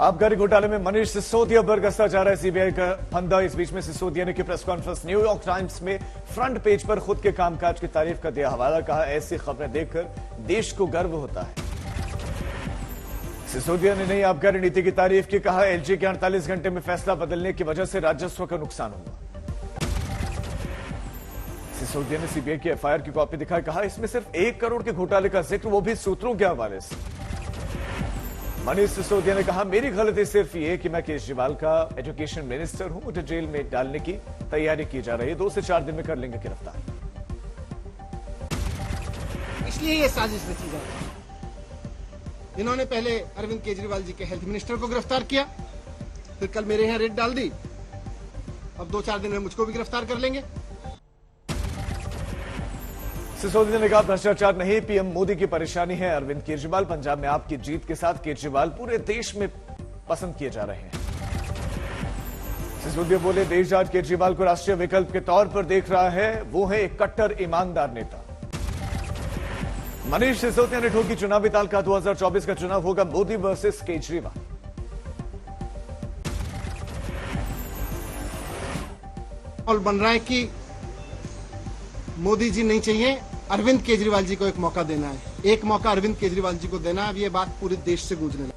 आबकारी घोटाले में मनीष सिसोदिया पर कसता जा रहा है सीबीआई का फंदा। इस बीच में सिसोदिया ने की प्रेस कॉन्फ्रेंस न्यूयॉर्क टाइम्स में फ्रंट पेज पर खुद के कामकाज की तारीफ का दिया हवाला। कहा, ऐसी खबरें देखकर देश को गर्व होता है। सिसोदिया ने नई आबकारी नीति की तारीफ की। कहा, एलजी के 48 घंटे में फैसला बदलने की वजह से राजस्व का नुकसान हुआ। सिसोदिया ने सीबीआई की एफआईआर की कॉपी दिखाई। कहा, इसमें सिर्फ 1 करोड़ के घोटाले का जिक्र, वो भी सूत्रों के हवाले से। मनीष सिसोदिया ने कहा, मेरी गलती सिर्फ ये कि मैं केजरीवाल का एजुकेशन मिनिस्टर हूं। मुझे जेल में डालने की तैयारी की जा रही है। 2 से 4 दिन में कर लेंगे गिरफ्तार। इसलिए ये साजिश रची जा रही है। इन्होंने पहले अरविंद केजरीवाल जी के हेल्थ मिनिस्टर को गिरफ्तार किया, फिर कल मेरे यहां रेड डाल दी। अब 2-4 दिन में मुझको भी गिरफ्तार कर लेंगे। सिसोदिया ने कहा, भ्रष्टाचार नहीं, पीएम मोदी की परेशानी है अरविंद केजरीवाल। पंजाब में आपकी जीत के साथ केजरीवाल पूरे देश में पसंद किए जा रहे हैं। सिसोदिया बोले, देश आज केजरीवाल को राष्ट्रीय विकल्प के तौर पर देख रहा है। वो है एक कट्टर ईमानदार नेता। मनीष सिसोदिया ने ठोकी चुनावी ताल। का 2024 का चुनाव होगा मोदी वर्सेस केजरीवाल। और बन रहा है कि मोदी जी नहीं चाहिए, अरविंद केजरीवाल जी को एक मौका देना है। एक मौका अरविंद केजरीवाल जी को देना है। अब ये बात पूरे देश से गूंजने लगी।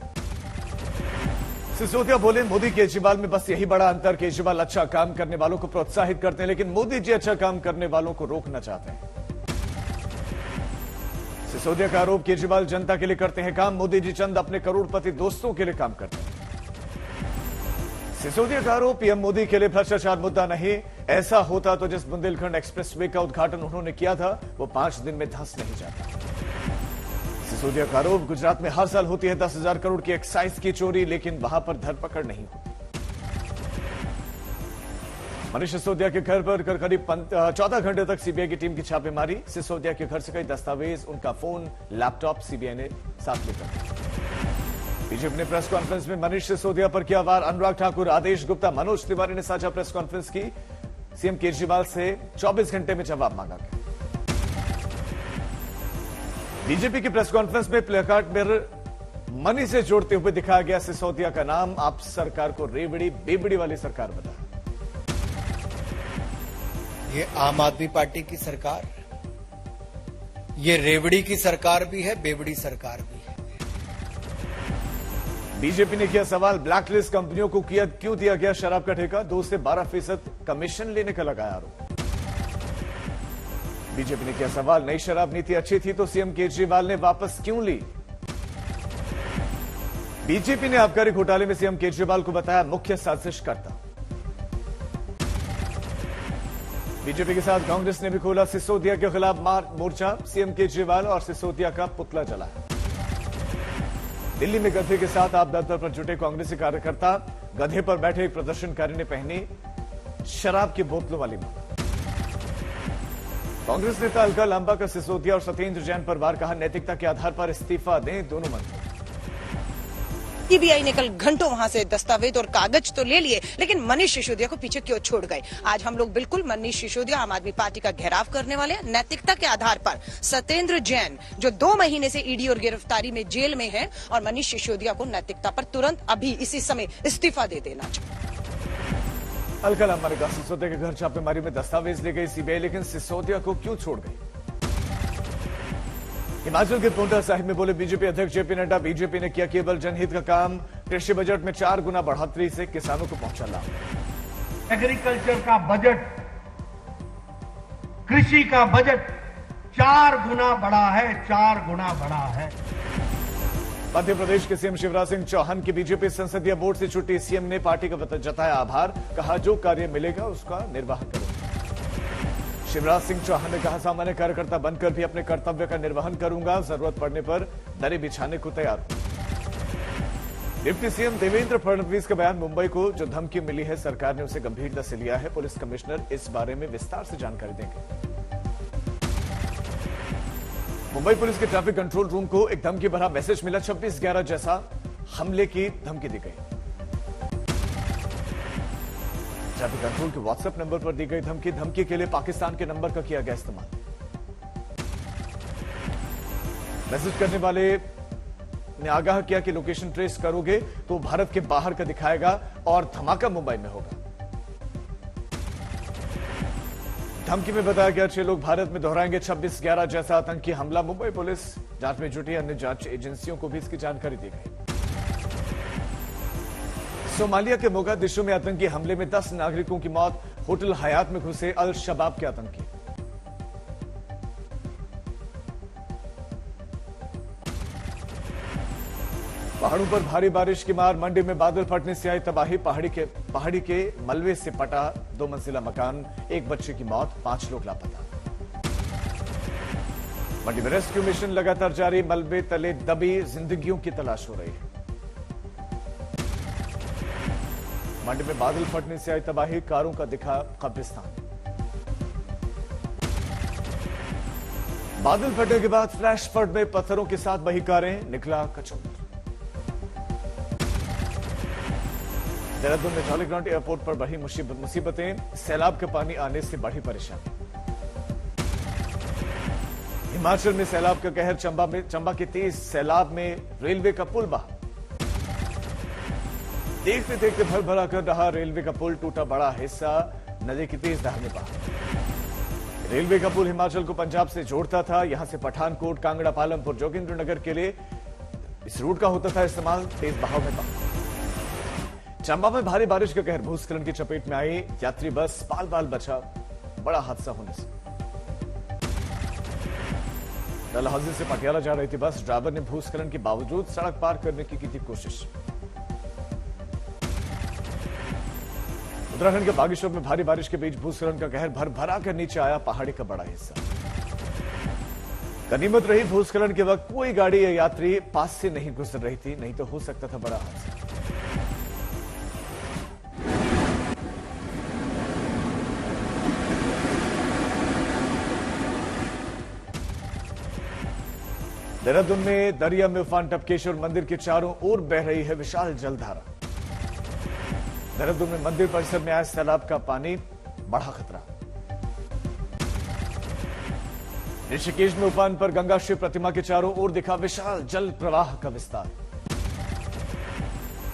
सिसोदिया बोले, मोदी केजरीवाल में बस यही बड़ा अंतर, केजरीवाल अच्छा काम करने वालों को प्रोत्साहित करते हैं, लेकिन मोदी जी अच्छा काम करने वालों को रोकना चाहते हैं। सिसोदिया का आरोप, केजरीवाल जनता के लिए करते हैं काम, मोदी जी चंद अपने करोड़पति दोस्तों के लिए काम करते हैं। सिसोदिया का आरोप, पीएम मोदी के लिए भ्रष्टाचार मुद्दा नहीं। ऐसा होता तो जिस बुंदेलखंड एक्सप्रेसवे का उद्घाटन उन्होंने किया था वो 5 दिन में धंस नहीं जाता। सिसोदिया का आरोप, गुजरात में हर साल होती है 10,000 करोड़ की एक्साइज की चोरी, लेकिन वहां पर धरपकड़ नहीं होती। मनीष सिसोदिया के घर पर करीब 14 घंटे तक सीबीआई की टीम की छापेमारी। सिसोदिया के घर से कई दस्तावेज, उनका फोन, लैपटॉप सीबीआई ने साथ लेकर। बीजेपी ने प्रेस कॉन्फ्रेंस में मनीष सिसोदिया पर किया वार। अनुराग ठाकुर, आदेश गुप्ता, मनोज तिवारी ने साझा प्रेस कॉन्फ्रेंस की। सीएम केजरीवाल से 24 घंटे में जवाब मांगा गया। बीजेपी की प्रेस कॉन्फ्रेंस में प्लेकार्ड पर मनी से जोड़ते हुए दिखाया गया सिसोदिया का नाम। आप सरकार को रेवड़ी बेबड़ी वाली सरकार बताया। ये आम आदमी पार्टी की सरकार, ये रेवड़ी की सरकार भी है, बेबड़ी सरकार भी है। बीजेपी ने किया सवाल, ब्लैकलिस्ट कंपनियों को क्यों दिया गया शराब का ठेका? 2 से 12% कमीशन लेने का लगाया आरोप। बीजेपी ने किया सवाल, नई शराब नीति अच्छी थी तो सीएम केजरीवाल ने वापस क्यों ली? बीजेपी ने आबकारी घोटाले में सीएम केजरीवाल को बताया मुख्य साजिशकर्ता। बीजेपी के साथ कांग्रेस ने भी खोला सिसोदिया के खिलाफ मोर्चा। सीएम केजरीवाल और सिसोदिया का पुतला जलाया। दिल्ली में गधे के साथ आप दफ्तर पर जुटे कांग्रेसी कार्यकर्ता। गधे पर बैठे एक प्रदर्शनकारी ने पहनी शराब की बोतलों वाली माला। कांग्रेस नेता अलका लांबा का सिसोदिया और सत्येंद्र जैन पर वार। कहा, नैतिकता के आधार पर इस्तीफा दें दोनों मंत्री। सीबीआई ने कल घंटों वहां से दस्तावेज और कागज तो ले लिए, लेकिन मनीष सिसोदिया को पीछे क्यों छोड़ गए? आज हम लोग बिल्कुल मनीष सिसोदिया आम आदमी पार्टी का घेराव करने वाले हैं। नैतिकता के आधार पर सत्येंद्र जैन जो 2 महीने से ईडी और गिरफ्तारी में जेल में है, और मनीष सिसोदिया को नैतिकता पर तुरंत अभी इसी समय इस्तीफा दे देना चाहिए। अलका लांबा ने कहा, सिसोदिया के घर छापेमारी में दस्तावेज ले गई सीबीआई, लेकिन सिसोदिया को क्यों छोड़ गई? हिमाचल के पोंटा साहिब में बोले बीजेपी अध्यक्ष जेपी नड्डा, बीजेपी ने किया केवल जनहित का काम। कृषि बजट में 4 गुना बढ़ोतरी से किसानों को पहुंचा लाभ। एग्रीकल्चर का बजट, कृषि का बजट 4 गुना बढ़ा है, 4 गुना बढ़ा है। मध्य प्रदेश के सीएम शिवराज सिंह चौहान की बीजेपी संसदीय बोर्ड से छुट्टी। सीएम ने पार्टी का जताया आभार। कहा, जो कार्य मिलेगा उसका निर्वाह करो। शिवराज सिंह चौहान ने कहा, सामान्य कार्यकर्ता बनकर भी अपने कर्तव्य का निर्वहन करूंगा। जरूरत पड़ने पर दरी बिछाने को तैयार हूं। डिप्टी सीएम देवेंद्र फडणवीस का बयान, मुंबई को जो धमकी मिली है सरकार ने उसे गंभीरता से लिया है। पुलिस कमिश्नर इस बारे में विस्तार से जानकारी देंगे। मुंबई पुलिस के ट्रैफिक कंट्रोल रूम को एक धमकी भरा मैसेज मिला। 26/11 जैसा हमले की धमकी दी गई। ट्रैफिक कंट्रोल के व्हाट्सएप नंबर पर दी गई धमकी के लिए पाकिस्तान के नंबर का किया गया इस्तेमाल। मैसेज करने वाले ने आगाह किया कि लोकेशन ट्रेस करोगे तो भारत के बाहर का दिखाएगा और धमाका मुंबई में होगा। धमकी में बताया गया 6 लोग भारत में दोहराएंगे 26/11 जैसा आतंकी हमला। मुंबई पुलिस जांच में जुटी, अन्य जांच एजेंसियों को भी इसकी जानकारी दी गई। सोमालिया के मोगादिशु में आतंकी हमले में 10 नागरिकों की मौत। होटल हयात में घुसे अल शबाब के आतंकी। पहाड़ों पर भारी बारिश की मार, मंडी में बादल फटने से आई तबाही। पहाड़ी के मलबे से पटा 2 मंजिला मकान, 1 बच्चे की मौत, 5 लोग लापता। मंडी में रेस्क्यू मिशन लगातार जारी, मलबे तले दबी जिंदगियों की तलाश हो रही है। मंडी में बादल फटने से आई तबाही, कारों का दिखा कब्रिस्तान। बादल फटने के बाद फ्लैश फ्लड में पत्थरों के साथ बही कारें, निकला कचौर। देहरादून में जॉली ग्राउंड एयरपोर्ट पर बढ़ी मुसीबतें, सैलाब का पानी आने से बढ़ी परेशानी। हिमाचल में सैलाब का कहर, चंबा के तेज सैलाब में रेलवे का पुल बहा। देखते देखते भर भरा कर रहा रेलवे का पुल, टूटा बड़ा हिस्सा नदी की तेज धार में बहा। रेलवे का पुल हिमाचल को पंजाब से जोड़ता था। यहां से पठानकोट, कांगड़ा, पालमपुर, जोगिंद्रनगर के लिए इस रूट का होता था इस्तेमाल, तेज बहाव में बहा। चंबा में भारी बारिश का कहर, भूस्खलन की चपेट में आई यात्री बस, बाल बाल बचा बड़ा हादसा होने से। डलहौजी से पटियाला जा रही थी बस, ड्राइवर ने भूस्खलन के बावजूद सड़क पार करने की थी कोशिश। उत्तराखंड के बागेश्वर में भारी बारिश के बीच भूस्खलन का कहर, भर भरा कर नीचे आया पहाड़ी का बड़ा हिस्सा। गनीमत रही भूस्खलन के वक्त कोई गाड़ी या यात्री पास से नहीं गुजर रही थी, नहीं तो हो सकता था बड़ा हादसा। देहरादून में दरिया में उफान, टपकेश्वर मंदिर के चारों ओर बह रही है विशाल जलधारा। देहरादून में मंदिर परिसर में आया सैलाब का पानी, बढ़ा खतरा। ऋषिकेश में उफान पर गंगा शिव प्रतिमा के चारों ओर दिखा विशाल जल प्रवाह का विस्तार।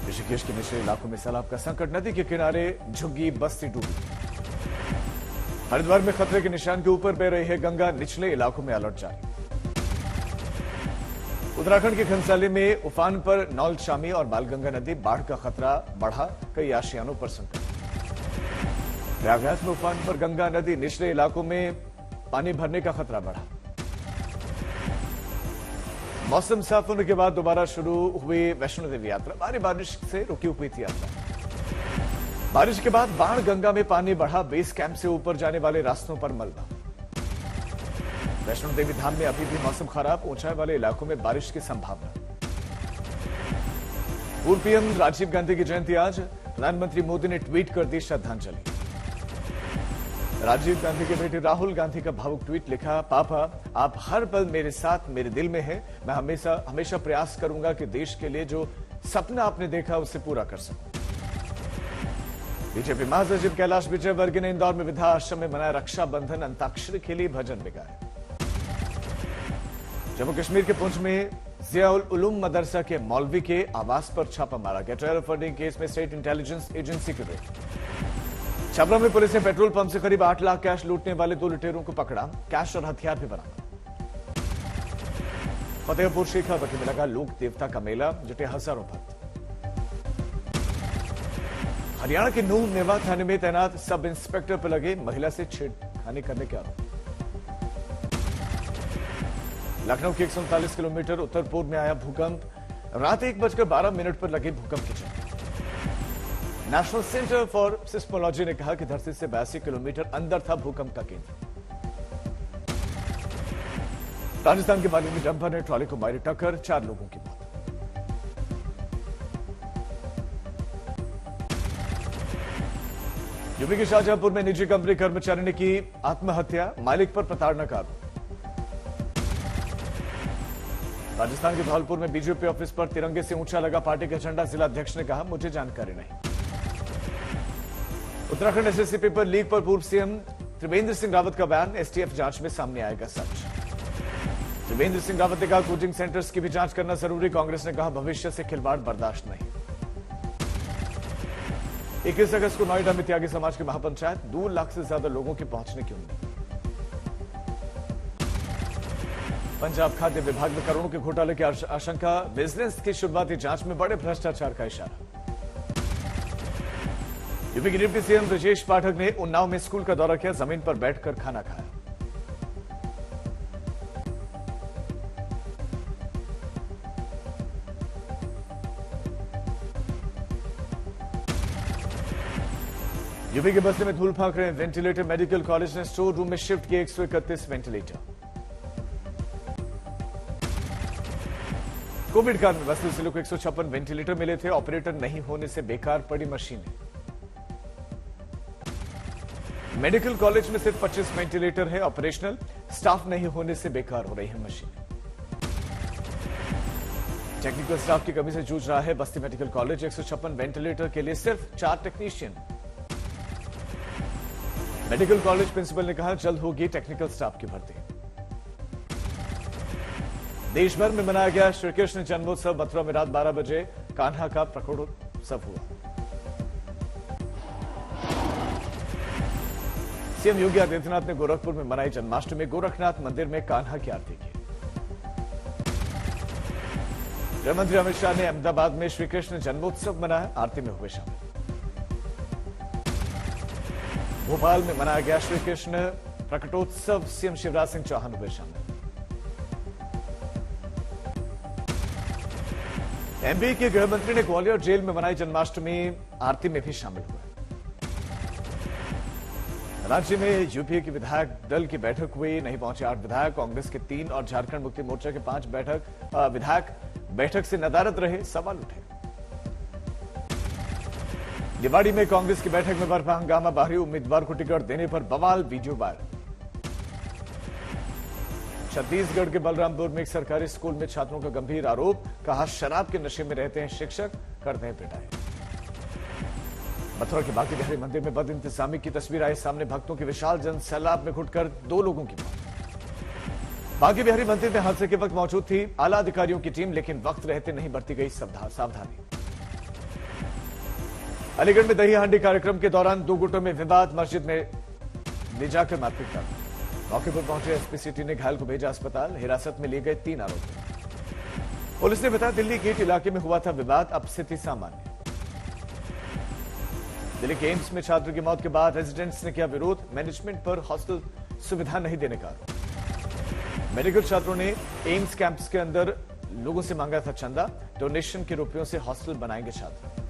ऋषिकेश के निचले इलाकों में सैलाब का संकट, नदी के किनारे झुग्गी बस्ती डूबी। हरिद्वार में खतरे के निशान के ऊपर बह रही है गंगा, निचले इलाकों में अलर्ट जारी। उत्तराखंड के खनसाली में उफान पर नौलशामी और बालगंगा नदी, बाढ़ का खतरा बढ़ा, कई आशियानों पर संकट। प्रयागराज में उफान पर गंगा नदी, निचले इलाकों में पानी भरने का खतरा बढ़ा। मौसम साफ होने के बाद दोबारा शुरू हुई वैष्णो देवी यात्रा, भारी बारिश से रुकी हुई थी यात्रा। बारिश के बाद बाण गंगा में पानी बढ़ा, बेस कैंप से ऊपर जाने वाले रास्तों पर मलबा। वैष्णो देवी धाम में अभी भी मौसम खराब, ऊंचाई वाले इलाकों में बारिश की संभावना। पूर्व पीएम राजीव गांधी की जयंती आज, प्रधानमंत्री मोदी ने ट्वीट कर दी श्रद्धांजलि। राजीव गांधी के बेटे राहुल गांधी का भावुक ट्वीट लिखा, पापा आप हर पल मेरे साथ, मेरे दिल में हैं। मैं हमेशा प्रयास करूंगा कि देश के लिए जो सपना आपने देखा उसे पूरा कर सकूं। बीजेपी महासचिव कैलाश विजयवर्गीय ने इंदौर में विद्या आश्रम में मनाया रक्षाबंधन, अंताक्षरी खेली, भजन भी गाए। जम्मू कश्मीर के पुंछ में जियाउल उलूम मदरसा के मौलवी के आवास पर छापा मारा गया। टेरर फंडिंग केस में स्टेट इंटेलिजेंस एजेंसी की रेड। छपरा में पुलिस ने पेट्रोल पंप से करीब 8 लाख कैश लूटने वाले 2 लुटेरों को पकड़ा, कैश और हथियार भी बरामद। फतेहपुर शेखावटी में लगा लोक देवता का मेला, जुटे हजारों भक्त। हरियाणा के नूह नेवा थाने में तैनात सब इंस्पेक्टर पर लगे महिला से छेड़खानी करने के आरोप। लखनऊ के 139 किलोमीटर उत्तर पूर्व में आया भूकंप, रात 1:12 पर लगे भूकंप की झटके। नेशनल सेंटर फॉर सिस्मोलॉजी ने कहा कि धरती से 82 किलोमीटर अंदर था भूकंप का केंद्र। राजस्थान के बाली में डंपर ने ट्रॉली को मारी टक्कर, 4 लोगों की मौत। यूपी के शाहजहांपुर में निजी कंपनी कर्मचारी ने की आत्महत्या, मालिक पर प्रताड़ना का आरोप। राजस्थान के धौलपुर में बीजेपी ऑफिस पर तिरंगे से ऊंचा लगा पार्टी का झंडा, जिला अध्यक्ष ने कहा मुझे जानकारी नहीं। उत्तराखंड एसएससी पेपर लीक पर पूर्व सीएम त्रिवेंद्र सिंह रावत का बयान, एसटीएफ जांच में सामने आएगा सच। देवेंद्र सिंह रावत ने कहा कोचिंग सेंटर्स की भी जांच करना जरूरी। कांग्रेस ने कहा भविष्य से खिलवाड़ बर्दाश्त नहीं। 21 अगस्त को नोएडा में त्यागी समाज की महापंचायत, 2 लाख से ज्यादा लोगों के पहुंचने की उम्मीद। पंजाब खाद्य विभाग में करोड़ों के घोटाले की आशंका, विजिलेंस की शुरुआती जांच में बड़े भ्रष्टाचार का इशारा। यूपी के डिप्टी सीएम ब्रजेश पाठक ने उन्नाव में स्कूल का दौरा किया, जमीन पर बैठकर खाना खाया। यूपी के बस्ती में धूल फांक रहे वेंटिलेटर, मेडिकल कॉलेज ने स्टोर रूम में शिफ्ट किए 131 वेंटिलेटर। कोविड काल में बस्ती जिले को 156 वेंटिलेटर मिले थे, ऑपरेटर नहीं होने से बेकार पड़ी मशीनें। मेडिकल कॉलेज में सिर्फ 25 वेंटिलेटर है ऑपरेशनल, स्टाफ नहीं होने से बेकार हो रही है मशीनें। टेक्निकल स्टाफ की कमी से जूझ रहा है बस्ती मेडिकल कॉलेज, 156 वेंटिलेटर के लिए सिर्फ 4 टेक्नीशियन। मेडिकल कॉलेज प्रिंसिपल ने कहा जल्द होगी टेक्निकल स्टाफ की भर्ती। देश भर में मनाया गया श्री कृष्ण जन्मोत्सव, मथुरा में रात 12 बजे कान्हा का प्रकटोत्सव हुआ। सीएम योगी आदित्यनाथ ने गोरखपुर में मनाई जन्माष्टमी, गोरखनाथ मंदिर में कान्हा की आरती की। गृहमंत्री अमित शाह ने अहमदाबाद में श्री कृष्ण जन्मोत्सव मनाया, आरती में हुए शामिल। भोपाल में मनाया गया श्री कृष्ण प्रकटोत्सव, सीएम शिवराज सिंह चौहान हुए शामिल। एमपी के गृहमंत्री ने ग्वालियर जेल में मनाई जन्माष्टमी, आरती में भी शामिल हुए। राज्य में यूपीए की विधायक दल की बैठक हुई, नहीं पहुंचे 8 विधायक, कांग्रेस के 3 और झारखंड मुक्ति मोर्चा के 5 विधायक बैठक से नदारद रहे, सवाल उठे। निवाड़ी में कांग्रेस की बैठक में बरपा हंगामा, बाहरी उम्मीदवार को टिकट देने पर बवाल, वीडियो वायरल। छत्तीसगढ़ के बलरामपुर में एक सरकारी स्कूल में छात्रों का गंभीर आरोप, कहा शराब के नशे में रहते हैं शिक्षक, करते हैं पिटाई। मथुरा के बांके बिहारी मंदिर में बद इंतजामी की तस्वीर आई सामने, भक्तों के विशाल जन सैलाब में घुटकर 2 लोगों की मौत। बांके बिहारी मंदिर में हादसे के वक्त मौजूद थी आला अधिकारियों की टीम, लेकिन वक्त रहते नहीं बरती गई सावधानी। अलीगढ़ में दही हांडी कार्यक्रम के दौरान 2 गुटों में विवाद, मस्जिद में ले जाकर मारपीट कर मौके पर पहुंचे एसपी सिटी ने घायल को भेजा अस्पताल, हिरासत में लिए गए 3 आरोपी। पुलिस ने बताया दिल्ली गेट इलाके में हुआ था विवाद, अब स्थिति सामान्य। दिल्ली के एम्स में छात्र की मौत के बाद रेजिडेंट्स ने किया विरोध, मैनेजमेंट पर हॉस्टल सुविधा नहीं देने का आरोप। मेडिकल छात्रों ने एम्स कैंपस के अंदर लोगों से मांगा था चंदा, डोनेशन के रुपयों से हॉस्टल बनाएंगे छात्र।